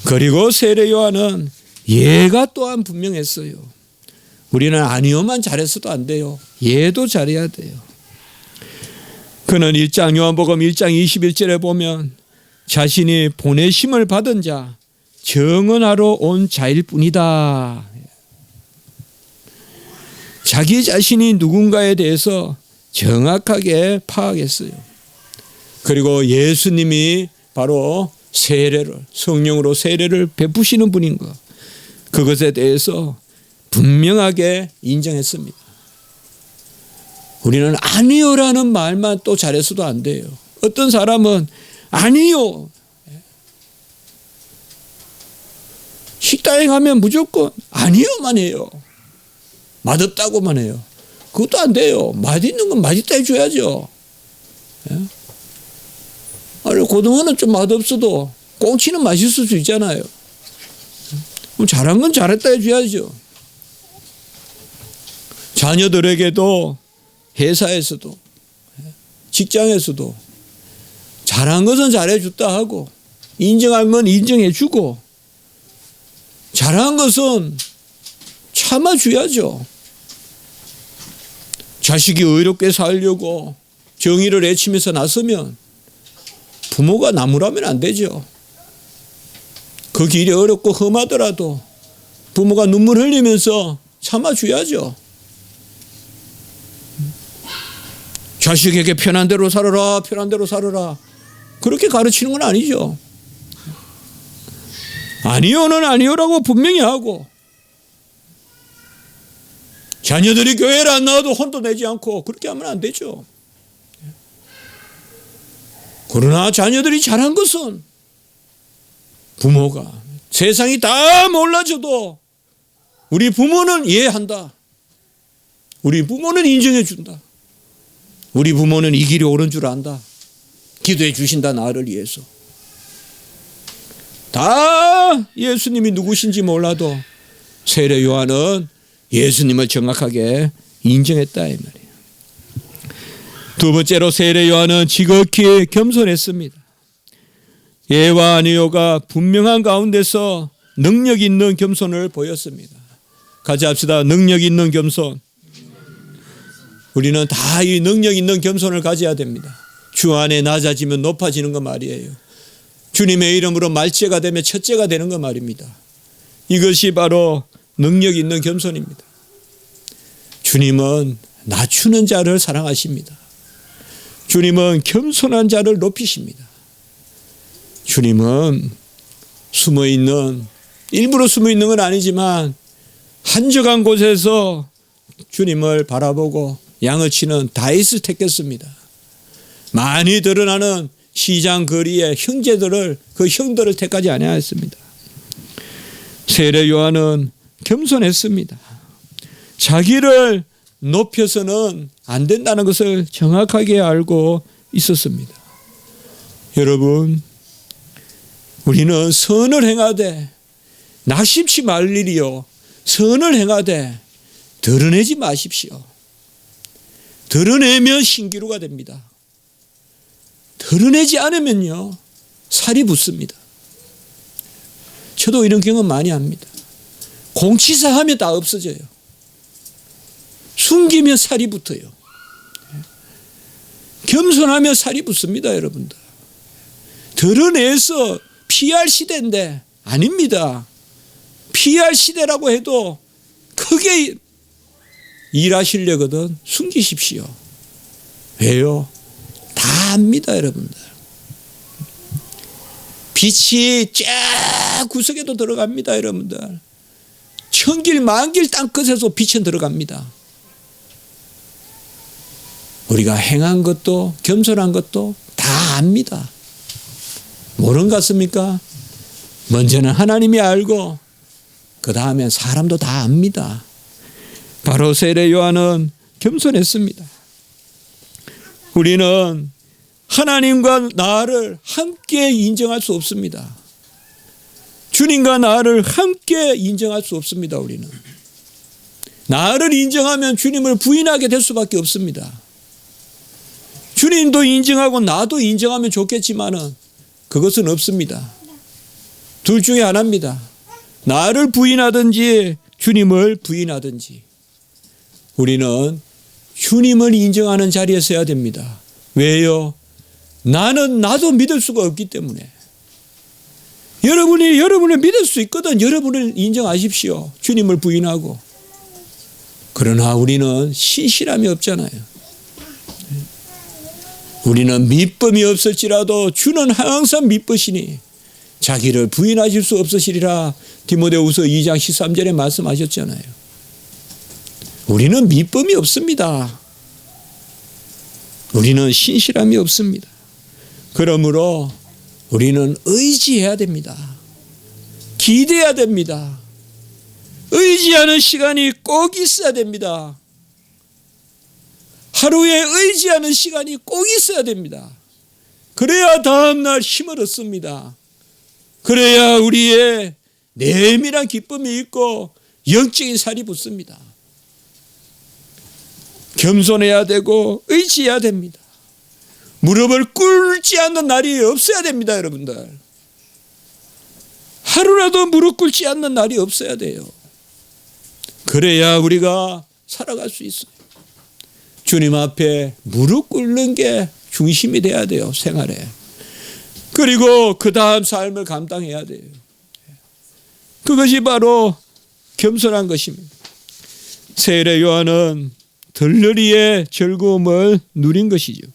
그리고 세례 요한은 예가 또한 분명했어요. 우리는 아니요만 잘했어도 안 돼요. 예도 잘해야 돼요. 그는 1장 요한복음 1장 21절에 보면 자신이 보내심을 받은 자 증언하러 온 자일 뿐이다. 자기 자신이 누군가에 대해서 정확하게 파악했어요. 그리고 예수님이 바로 성령으로 세례를 베푸시는 분인 것, 그것에 대해서 분명하게 인정했습니다. 우리는 아니요라는 말만 또 잘해서도 안 돼요. 어떤 사람은 아니요, 식당에 가면 무조건 아니요만 해요. 맛없다고만 해요. 그것도 안 돼요. 맛있는 건 맛있다 해줘야죠. 아니, 고등어는 좀 맛없어도 꽁치는 맛있을 수 있잖아요. 그럼 잘한 건 잘했다 해줘야죠. 자녀들에게도 회사에서도 직장에서도 잘한 것은 잘해줬다 하고 인정한 건 인정해주고 잘한 것은 참아줘야죠. 자식이 의롭게 살려고 정의를 외치면서 나서면 부모가 나무라면 안 되죠. 그 길이 어렵고 험하더라도 부모가 눈물 흘리면서 참아줘야죠. 자식에게 편한 대로 살아라, 편한 대로 살아라, 그렇게 가르치는 건 아니죠. 아니요는 아니요라고 분명히 하고, 자녀들이 교회를 안 나와도 혼도 내지 않고 그렇게 하면 안 되죠. 그러나 자녀들이 잘한 것은 부모가, 세상이 다 몰라줘도 우리 부모는 이해한다. 우리 부모는 인정해 준다. 우리 부모는 이 길이 옳은 줄 안다. 기도해 주신다, 나를 위해서. 다 예수님이 누구신지 몰라도 세례 요한은 예수님을 정확하게 인정했다 이 말이에요. 두 번째로 세례 요한은 지극히 겸손했습니다. 예와 아니요가 분명한 가운데서 능력 있는 겸손을 보였습니다. 같이 합시다. 능력 있는 겸손. 우리는 다 이 능력 있는 겸손을 가져야 됩니다. 주 안에 낮아지면 높아지는 거 말이에요. 주님의 이름으로 말째가 되면 첫째가 되는 거 말입니다. 이것이 바로 능력 있는 겸손입니다. 주님은 낮추는 자를 사랑하십니다. 주님은 겸손한 자를 높이십니다. 주님은 일부러 숨어 있는 건 아니지만 한적한 곳에서 주님을 바라보고 양을 치는 다윗을 택했습니다. 많이 드러나는 시장 거리의 그 형들을 택하지 아니하였습니다. 세례 요한은 겸손했습니다. 자기를 높여서는 안 된다는 것을 정확하게 알고 있었습니다. 여러분, 우리는 선을 행하되 낙심치 말 일이요, 선을 행하되 드러내지 마십시오. 드러내면 신기루가 됩니다. 드러내지 않으면요, 살이 붙습니다. 저도 이런 경험 많이 합니다. 공치사하면 다 없어져요. 숨기면 살이 붙어요. 겸손하면 살이 붙습니다, 여러분들. 드러내서 PR 시대인데 아닙니다. PR 시대라고 해도 크게 일하시려거든 숨기십시오. 왜요? 다 압니다, 여러분들. 빛이 쫙 구석에도 들어갑니다, 여러분들. 천길 만길 땅끝에서 빛은 들어갑니다. 우리가 행한 것도 겸손한 것도 다 압니다. 모르는 것 같습니까? 먼저는 하나님이 알고 그 다음엔 사람도 다 압니다. 바로 세례 요한은 겸손했습니다. 우리는 하나님과 나를 함께 인정할 수 없습니다. 주님과 나를 함께 인정할 수 없습니다. 우리는 나를 인정하면 주님을 부인하게 될 수밖에 없습니다. 주님도 인정하고 나도 인정하면 좋겠지만은 그것은 없습니다. 둘 중에 하나입니다. 나를 부인하든지 주님을 부인하든지. 우리는 주님을 인정하는 자리에 서야 됩니다. 왜요? 나도 믿을 수가 없기 때문에. 여러분을 믿을 수 있거든. 여러분을 인정하십시오. 주님을 부인하고. 그러나 우리는 신실함이 없잖아요. 우리는 믿음이 없을지라도 주는 항상 믿으시니 자기를 부인하실 수 없으시리라. 디모데후서 2장 13절에 말씀하셨잖아요. 우리는 믿음이 없습니다. 우리는 신실함이 없습니다. 그러므로 우리는 의지해야 됩니다. 기대해야 됩니다. 의지하는 시간이 꼭 있어야 됩니다. 하루에 의지하는 시간이 꼭 있어야 됩니다. 그래야 다음날 힘을 얻습니다. 그래야 우리의 내밀한 기쁨이 있고 영적인 살이 붙습니다. 겸손해야 되고 의지해야 됩니다. 무릎을 꿇지 않는 날이 없어야 됩니다, 여러분들. 하루라도 무릎 꿇지 않는 날이 없어야 돼요. 그래야 우리가 살아갈 수 있어요. 주님 앞에 무릎 꿇는 게 중심이 돼야 돼요, 생활에. 그리고 그 다음 삶을 감당해야 돼요. 그것이 바로 겸손한 것입니다. 세례 요한은 들러리의 즐거움을 누린 것이죠.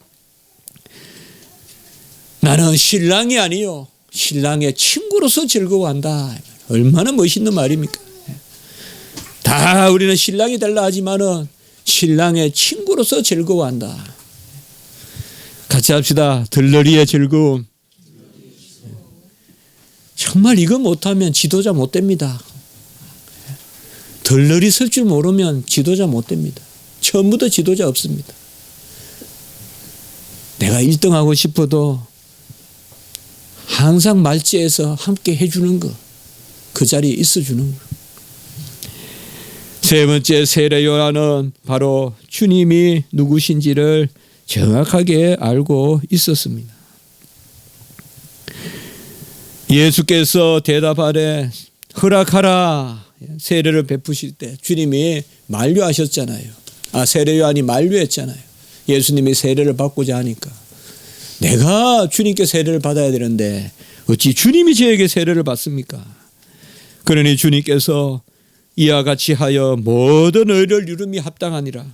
나는 신랑이 아니요, 신랑의 친구로서 즐거워한다. 얼마나 멋있는 말입니까? 다 우리는 신랑이 되려 하지만은 신랑의 친구로서 즐거워한다. 같이 합시다. 들러리의 즐거움. 정말 이거 못하면 지도자 못 됩니다. 들러리 설 줄 모르면 지도자 못 됩니다. 처음부터 지도자 없습니다. 내가 1등하고 싶어도 항상 말지에서 함께 해주는 것, 그 자리에 있어주는 것. 세 번째 세례 요한은 바로 주님이 누구신지를 정확하게 알고 있었습니다. 예수께서 대답하되 허락하라 세례를 베푸실 때 주님이 만류하셨잖아요. 세례 요한이 만류했잖아요. 예수님이 세례를 받고자 하니까 내가 주님께 세례를 받아야 되는데 어찌 주님이 저에게 세례를 받습니까? 그러니 주님께서 이와 같이 하여 모든 의를 이름이 합당하니라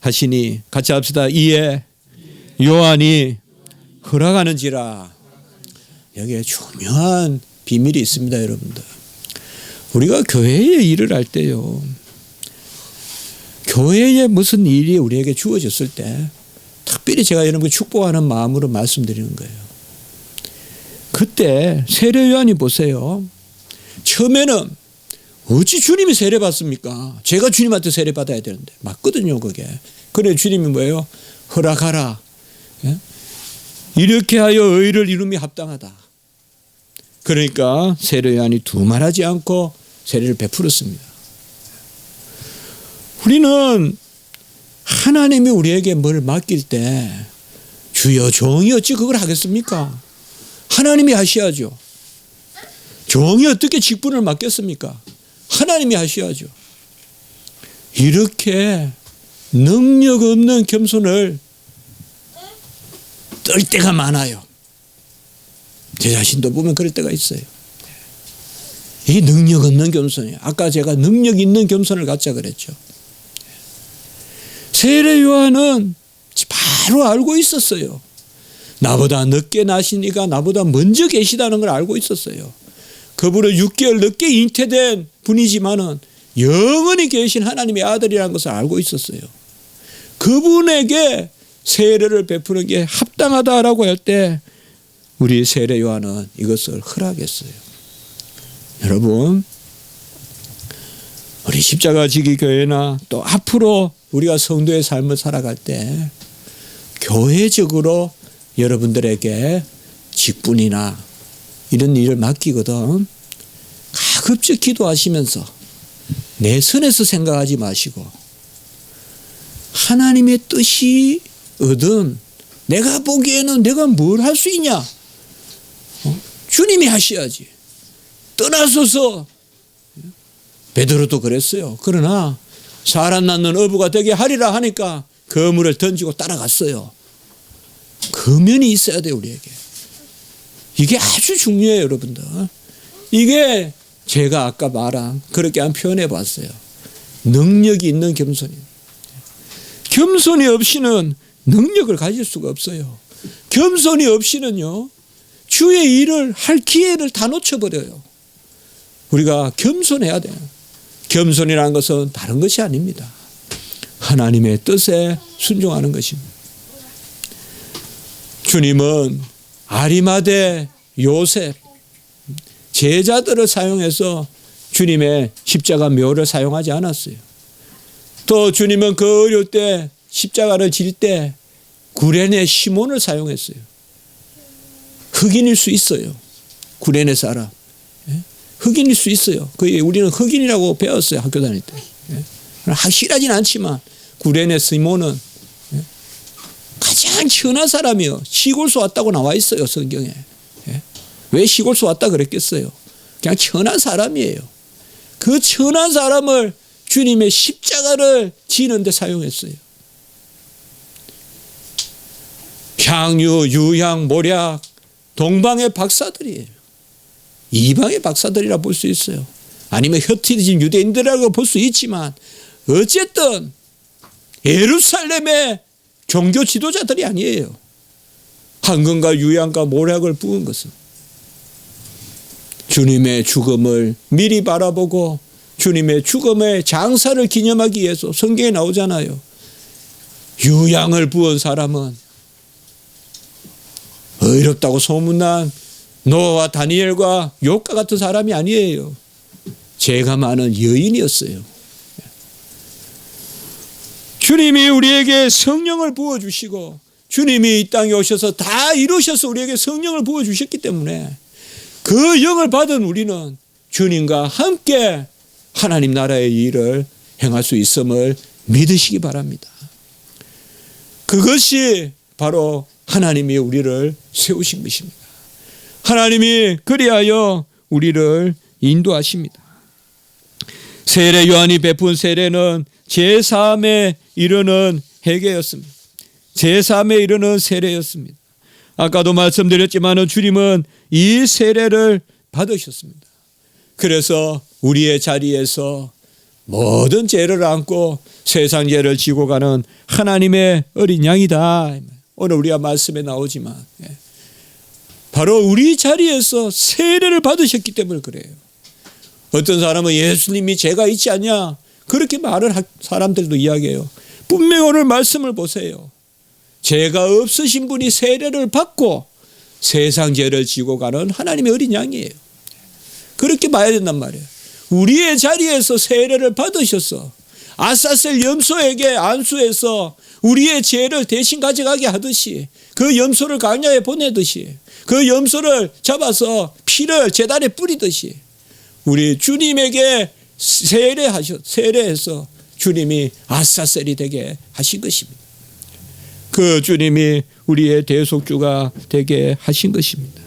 하시니 같이 합시다. 이에 요한이 허락하는지라. 여기에 중요한 비밀이 있습니다, 여러분들. 우리가 교회의 일을 할 때요, 교회에 무슨 일이 우리에게 주어졌을 때 특별히 제가 여러분께 축복하는 마음으로 말씀드리는 거예요. 그때 세례 요한이 보세요. 처음에는 어찌 주님이 세례 받습니까? 제가 주님한테 세례 받아야 되는데 맞거든요, 그게. 그래 주님이 뭐예요? 허락하라. 이렇게 하여 의를 이름이 합당하다. 그러니까 세례 요한이 두말하지 않고 세례를 베풀었습니다. 우리는 하나님이 우리에게 뭘 맡길 때 주여 종이 어찌 그걸 하겠습니까? 하나님이 하셔야죠. 종이 어떻게 직분을 맡겠습니까? 하나님이 하셔야죠. 이렇게 능력 없는 겸손을 떨 때가 많아요. 제 자신도 보면 그럴 때가 있어요. 이 능력 없는 겸손이에요. 아까 제가 능력 있는 겸손을 갖자 그랬죠. 세례 요한은 바로 알고 있었어요. 나보다 늦게 나시니까 나보다 먼저 계시다는 걸 알고 있었어요. 그분은 6개월 늦게 잉태된 분이지만은 영원히 계신 하나님의 아들이라는 것을 알고 있었어요. 그분에게 세례를 베푸는 게 합당하다라고 할 때 우리 세례 요한은 이것을 허락했어요. 여러분, 우리 십자가 지기 교회나 또 앞으로 우리가 성도의 삶을 살아갈 때 교회적으로 여러분들에게 직분이나 이런 일을 맡기거든 가급적 기도하시면서 내 선에서 생각하지 마시고 하나님의 뜻이 얻은 내가 보기에는 내가 뭘 할 수 있냐? 주님이 하셔야지. 떠나소서. 베드로도 그랬어요. 그러나 사람 낳는 어부가 되게 하리라 하니까 그물을 던지고 따라갔어요. 그면이 있어야 돼요, 우리에게. 이게 아주 중요해요, 여러분들. 이게 제가 아까 말한 그렇게 한 표현해 봤어요. 능력이 있는 겸손이. 겸손이 없이는 능력을 가질 수가 없어요. 겸손이 없이는요, 주의 일을 할 기회를 다 놓쳐버려요. 우리가 겸손해야 돼요. 겸손이라는 것은 다른 것이 아닙니다. 하나님의 뜻에 순종하는 것입니다. 주님은 아리마대 요셉 제자들을 사용해서 주님의 십자가 묘를 사용하지 않았어요. 또 주님은 그 어려울 때 십자가를 질 때 구레네 시몬을 사용했어요. 흑인일 수 있어요. 구레네 사람. 흑인일 수 있어요. 우리는 흑인이라고 배웠어요. 학교 다닐 때. 확실하진 않지만 구레네 시몬은 가장 천한 사람이요. 시골서 왔다고 나와 있어요. 성경에. 왜 시골서 왔다 그랬겠어요. 그냥 천한 사람이에요. 그 천한 사람을 주님의 십자가를 지는데 사용했어요. 향유, 유향, 모략, 동방의 박사들이에요. 이방의 박사들이라 볼 수 있어요. 아니면 흩어진 유대인들이라고 볼 수 있지만 어쨌든 예루살렘의 종교 지도자들이 아니에요. 황금과 유향과 모략을 부은 것은 주님의 죽음을 미리 바라보고 주님의 죽음의 장사를 기념하기 위해서 성경에 나오잖아요. 유향을 부은 사람은 의롭다고 소문난 노아와 다니엘과 욥과 같은 사람이 아니에요. 죄가 많은 여인이었어요. 주님이 우리에게 성령을 부어주시고 주님이 이 땅에 오셔서 다 이루셔서 우리에게 성령을 부어주셨기 때문에 그 영을 받은 우리는 주님과 함께 하나님 나라의 일을 행할 수 있음을 믿으시기 바랍니다. 그것이 바로 하나님이 우리를 세우신 것입니다. 하나님이 그리하여 우리를 인도하십니다. 세례 요한이 베푼 세례는 제3에 이르는 회개였습니다. 제3에 이르는 세례였습니다. 아까도 말씀드렸지만 주님은 이 세례를 받으셨습니다. 그래서 우리의 자리에서 모든 죄를 안고 세상 죄를 지고 가는 하나님의 어린 양이다. 오늘 우리가 말씀에 나오지만 바로 우리 자리에서 세례를 받으셨기 때문에 그래요. 어떤 사람은 예수님이 죄가 있지 않냐 그렇게 말을 할 사람들도 이야기해요. 분명히 오늘 말씀을 보세요. 죄가 없으신 분이 세례를 받고 세상 죄를 지고 가는 하나님의 어린 양이에요. 그렇게 봐야 된단 말이에요. 우리의 자리에서 세례를 받으셔서 아사셀 염소에게 안수해서 우리의 죄를 대신 가져가게 하듯이 그 염소를 광야에 보내듯이 그 염소를 잡아서 피를 제단에 뿌리듯이 우리 주님에게 세례해서 주님이 아사셀이 되게 하신 것입니다. 그 주님이 우리의 대속주가 되게 하신 것입니다.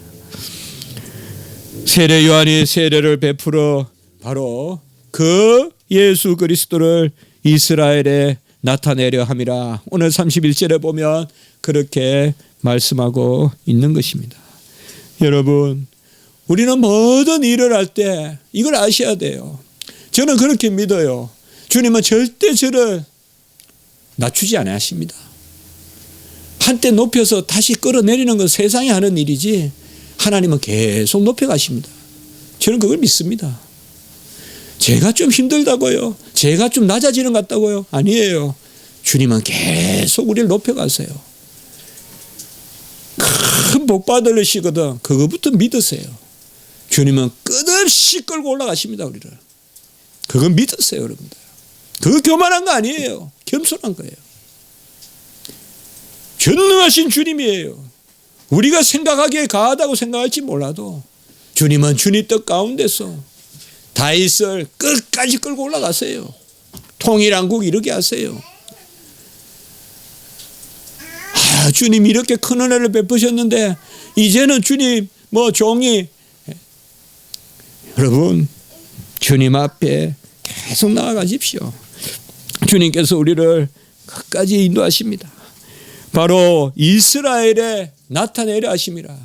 세례 요한이 세례를 베풀어 바로 그 예수 그리스도를 이스라엘에 나타내려 함이라. 오늘 31절에 보면 그렇게 말씀하고 있는 것입니다. 여러분, 우리는 모든 일을 할 때 이걸 아셔야 돼요. 저는 그렇게 믿어요. 주님은 절대 저를 낮추지 않으십니다. 한때 높여서 다시 끌어내리는 건 세상이 하는 일이지 하나님은 계속 높여가십니다. 저는 그걸 믿습니다. 제가 좀 힘들다고요? 제가 좀 낮아지는 것 같다고요? 아니에요. 주님은 계속 우리를 높여가세요. 큰 복 받으시거든. 그거부터 믿으세요. 주님은 끝없이 끌고 올라가십니다. 우리를. 그건 믿으세요, 여러분들. 그거 교만한 거 아니에요. 겸손한 거예요. 전능하신 주님이에요. 우리가 생각하기에 가하다고 생각할지 몰라도 주님은 주님 뜻 가운데서 다윗을 끝까지 끌고 올라가세요. 통일한국 이르게 하세요. 주님이 이렇게 큰 은혜를 베푸셨는데 이제는 주님 종이 여러분, 주님 앞에 계속 나아가십시오. 주님께서 우리를 끝까지 인도하십니다. 바로 이스라엘에 나타내려 하심이라.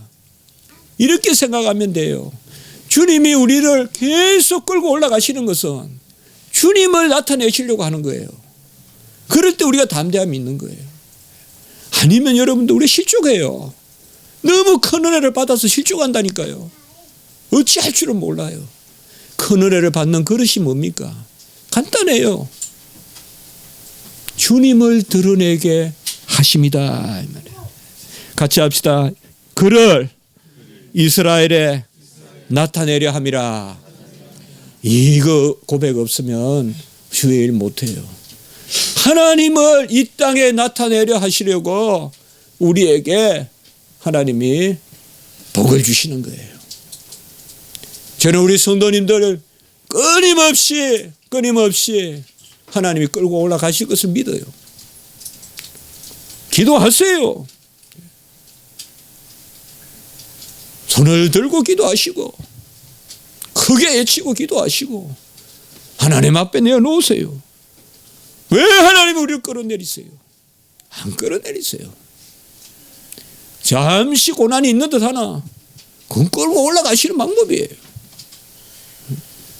이렇게 생각하면 돼요. 주님이 우리를 계속 끌고 올라가시는 것은 주님을 나타내시려고 하는 거예요. 그럴 때 우리가 담대함이 있는 거예요. 아니면 여러분들 우리 실족해요. 너무 큰 은혜를 받아서 실족한다니까요. 어찌할 줄은 몰라요. 큰 은혜를 받는 그릇이 뭡니까? 간단해요. 주님을 드러내게 하심이다. 같이 합시다. 그를 이스라엘에 나타내려 함이라. 이거 고백 없으면 주의 일 못해요. 하나님을 이 땅에 나타내려 하시려고 우리에게 하나님이 복을 주시는 거예요. 저는 우리 성도님들을 끊임없이 하나님이 끌고 올라가실 것을 믿어요. 기도하세요. 손을 들고 기도하시고 크게 외치고 기도하시고 하나님 앞에 내어놓으세요. 왜 하나님이 우리를 끌어내리세요? 안 끌어내리세요. 잠시 고난이 있는 듯 하나 그건 끌고 올라가시는 방법이에요.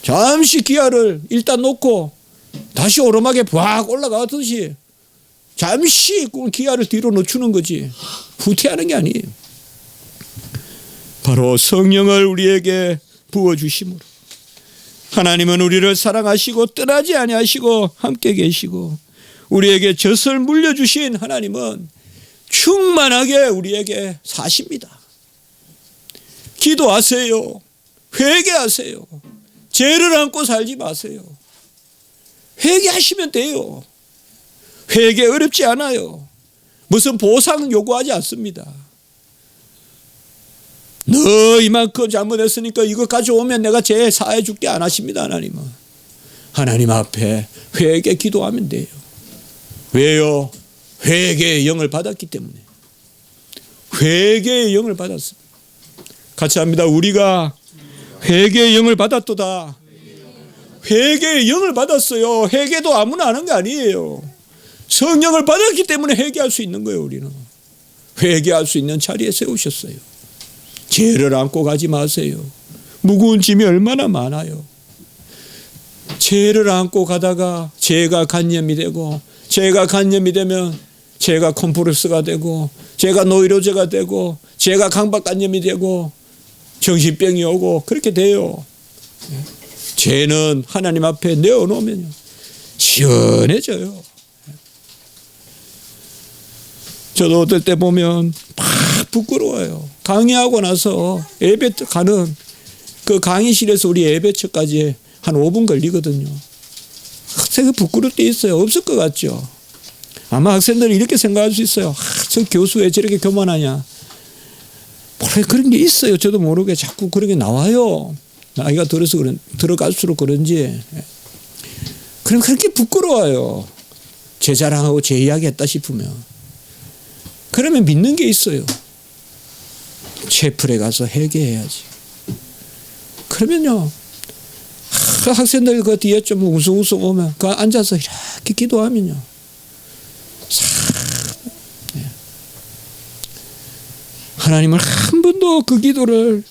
잠시 기아를 일단 놓고 다시 오르막에 막 올라가듯이 잠시 기아를 뒤로 늦추는 거지 후퇴하는 게 아니에요. 바로 성령을 우리에게 부어주심으로 하나님은 우리를 사랑하시고 떠나지 아니하시고 함께 계시고 우리에게 젖을 물려주신 하나님은 충만하게 우리에게 사십니다. 기도하세요. 회개하세요. 죄를 안고 살지 마세요. 회개하시면 돼요. 회개 어렵지 않아요. 무슨 보상 요구하지 않습니다. 너 이만큼 잘못했으니까 이거 가져오면 내가 죄 사해 줄게 안 하십니다. 하나님은. 하나님 앞에 회개 기도하면 돼요. 왜요? 회개의 영을 받았기 때문에. 회개의 영을 받았습니다. 같이 합니다. 우리가 회개의 영을 받았도다. 회개의 영을 받았어요. 회개도 아무나 하는 게 아니에요. 성령을 받았기 때문에 회개할 수 있는 거예요. 우리는. 회개할 수 있는 자리에 세우셨어요. 죄를 안고 가지 마세요. 무거운 짐이 얼마나 많아요. 죄를 안고 가다가 죄가 간염이 되고 죄가 간염이 되면 죄가 컴플렉스가 되고 죄가 노이로제가 되고 죄가 강박간염이 되고 정신병이 오고 그렇게 돼요. 죄는 하나님 앞에 내어놓으면요 시원해져요. 저도 어떨 때 보면 막 부끄러워요. 강의하고 나서 예배 가는 그 강의실에서 우리 예배처까지 한 5분 걸리거든요. 되게 부끄러울 때 있어요. 없을 것 같죠. 아마 학생들은 이렇게 생각할 수 있어요. 저 교수 왜 저렇게 교만하냐. 그런 게 있어요. 저도 모르게 자꾸 그런 게 나와요. 나이가 들어서 들어갈수록 그런지. 그럼 그렇게 부끄러워요. 제 자랑하고 제 이야기 했다 싶으면. 그러면 믿는 게 있어요. 채플에 가서 회개해야지. 그러면요. 학생들 그 뒤에 좀 우승우승 오면 그 앉아서 이렇게 기도하면요. 하나님은 한 번도 그 기도를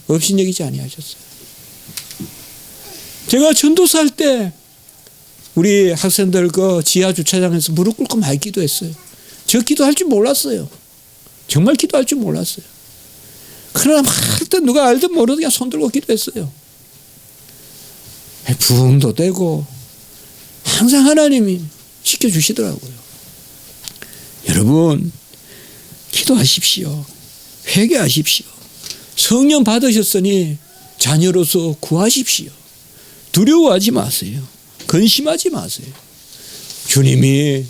업신여기지 아니하셨어요. 제가 전도사 할 때 우리 학생들 그 지하 주차장에서 무릎 꿇고 많이 기도했어요. 저 기도할 줄 몰랐어요. 정말 기도할 줄 몰랐어요. 그러나 하여튼 누가 알든 모르든 그냥 손 들고 기도했어요. 부흥도 되고 항상 하나님이 지켜주시더라고요. 여러분 기도하십시오. 회개하십시오. 성령 받으셨으니 자녀로서 구하십시오. 두려워하지 마세요. 근심하지 마세요. 주님이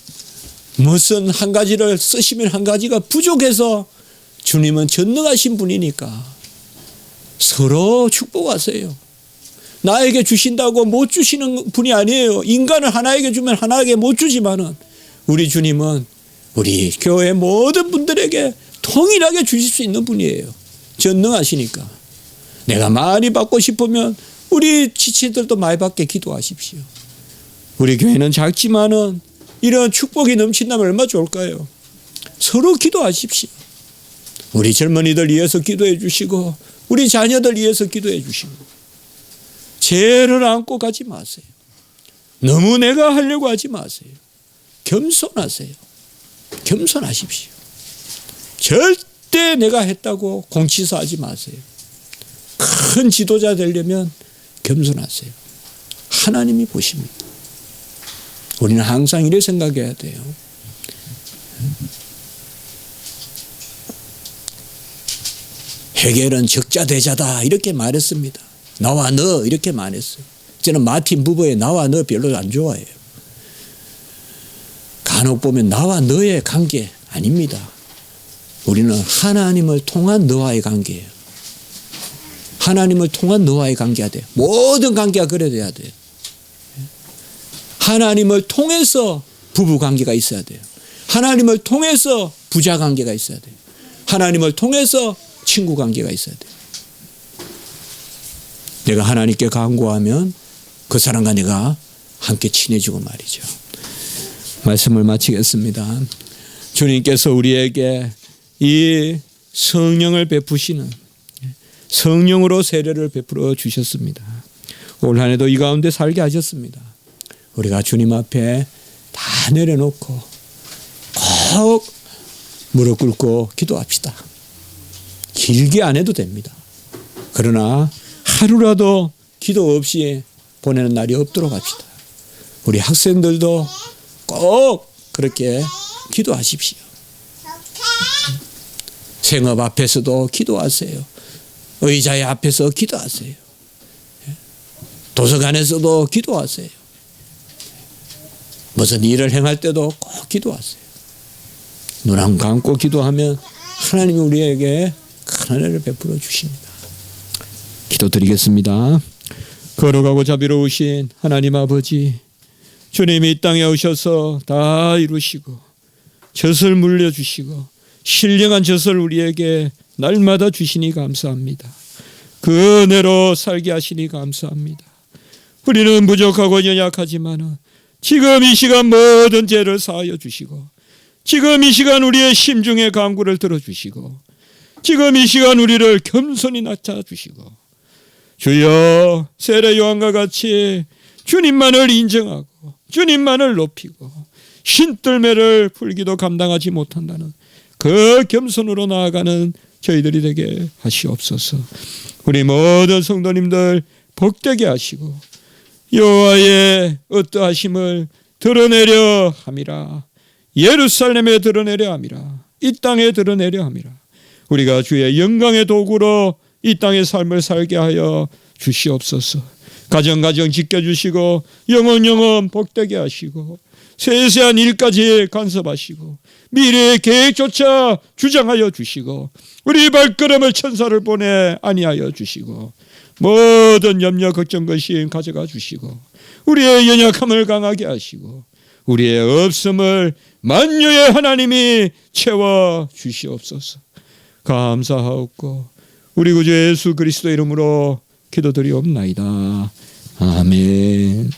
무슨 한 가지를 쓰시면 한 가지가 부족해서 주님은 전능하신 분이니까 서로 축복하세요. 나에게 주신다고 못 주시는 분이 아니에요. 인간을 하나에게 주면 하나에게 못 주지만은 우리 주님은 우리 교회 모든 분들에게 통일하게 주실 수 있는 분이에요. 전능하시니까. 내가 많이 받고 싶으면 우리 지체들도 많이 받게 기도하십시오. 우리 교회는 작지만은 이런 축복이 넘친다면 얼마나 좋을까요? 서로 기도하십시오. 우리 젊은이들 위해서 기도해 주시고 우리 자녀들 위해서 기도해 주시고 죄를 안고 가지 마세요. 너무 내가 하려고 하지 마세요. 겸손하세요. 겸손하십시오. 절대 내가 했다고 공치사하지 마세요. 큰 지도자 되려면 겸손하세요. 하나님이 보십니다. 우리는 항상 이렇게 생각해야 돼요. 헤겔은 적자대자다 이렇게 말했습니다. 나와 너 이렇게 말했어요. 저는 마틴 부버의 나와 너 별로 안 좋아해요. 간혹 보면 나와 너의 관계 아닙니다. 우리는 하나님을 통한 너와의 관계예요. 하나님을 통한 너와의 관계가 돼요. 모든 관계가 그래 돼야 돼요. 하나님을 통해서 부부 관계가 있어야 돼요. 하나님을 통해서 부자 관계가 있어야 돼요. 하나님을 통해서 친구 관계가 있어야 돼요. 내가 하나님께 간구하면 그 사람과 내가 함께 친해지고 말이죠. 말씀을 마치겠습니다. 주님께서 우리에게 이 성령을 베푸시는 성령으로 세례를 베풀어 주셨습니다. 올 한 해도 이 가운데 살게 하셨습니다. 우리가 주님 앞에 다 내려놓고 꼭 무릎 꿇고 기도합시다. 길게 안 해도 됩니다. 그러나 하루라도 기도 없이 보내는 날이 없도록 합시다. 우리 학생들도 꼭 그렇게 기도하십시오. 생업 앞에서도 기도하세요. 의자의 앞에서 기도하세요. 도서관에서도 기도하세요. 무슨 일을 행할 때도 꼭 기도하세요. 눈 감고 기도하면 하나님이 우리에게 큰 은혜를 베풀어 주십니다. 기도드리겠습니다. 거룩하고 자비로우신 하나님 아버지, 주님이 이 땅에 오셔서 다 이루시고 젖을 물려주시고 신령한 젖을 우리에게 날마다 주시니 감사합니다. 그 은혜로 살게 하시니 감사합니다. 우리는 부족하고 연약하지만 지금 이 시간 모든 죄를 사하여 주시고 지금 이 시간 우리의 심중의 간구를 들어주시고 지금 이 시간 우리를 겸손히 낮춰주시고 주여 세례 요한과 같이 주님만을 인정하고 주님만을 높이고 신들매를 풀기도 감당하지 못한다는 그 겸손으로 나아가는 저희들이 되게 하시옵소서. 우리 모든 성도님들 복되게 하시고 여호와의 어떠하심을 드러내려 함이라. 예루살렘에 드러내려 함이라. 이 땅에 드러내려 함이라. 우리가 주의 영광의 도구로 이 땅의 삶을 살게 하여 주시옵소서. 가정 지켜주시고 영혼 복되게 하시고 세세한 일까지 간섭하시고 미래의 계획조차 주장하여 주시고 우리 발걸음을 천사를 보내 안위하여 주시고 모든 염려 걱정 근심 가져가 주시고 우리의 연약함을 강하게 하시고 우리의 없음을 만유의 하나님이 채워 주시옵소서. 감사하옵고 우리 구주 예수 그리스도 이름으로 기도드리옵나이다. 아멘.